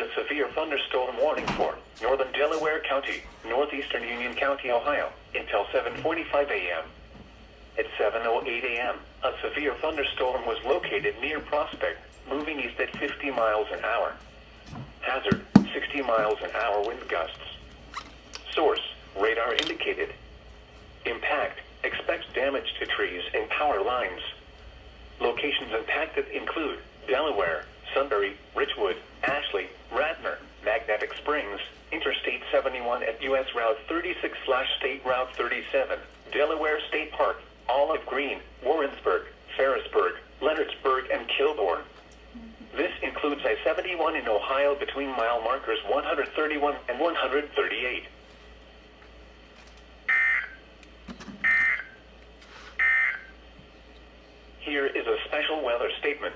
a severe thunderstorm warning for northern Delaware County, northeastern Union County, Ohio, until 7:45 a.m. At 7:08 a.m., a severe thunderstorm was located near Prospect, moving east at 50 miles an hour. Hazard, 60 miles an hour wind gusts. Source, radar indicated. Impact, expects damage to trees and power lines. Locations impacted include Delaware, Sunbury, Richwood, Ashley, Radnor, Magnetic Springs, Interstate 71 at U.S. Route 36/State Route 37, Delaware State Park, Olive Green, Warrensburg, Ferrisburg, Leonardsburg, and Kilbourne. This includes I-71 in Ohio between mile markers 131 and 138. Here is a special weather statement.